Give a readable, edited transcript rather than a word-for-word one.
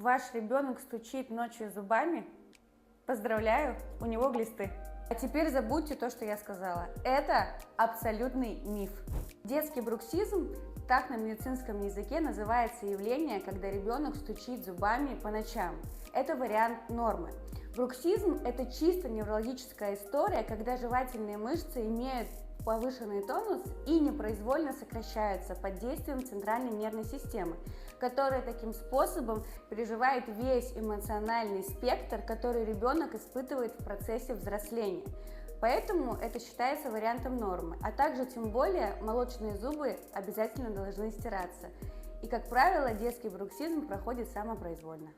Ваш ребенок стучит ночью зубами? Поздравляю, у него глисты. А теперь забудьте то, что я сказала. Это абсолютный миф. Детский бруксизм, так на медицинском языке называется явление, когда ребенок стучит зубами по ночам. Это вариант нормы. Бруксизм – это чисто неврологическая история, когда жевательные мышцы имеют повышенный тонус и непроизвольно сокращаются под действием центральной нервной системы, которая таким способом переживает весь эмоциональный спектр, который ребенок испытывает в процессе взросления. Поэтому это считается вариантом нормы, а также тем более молочные зубы обязательно должны стираться. И, как правило, детский бруксизм проходит самопроизвольно.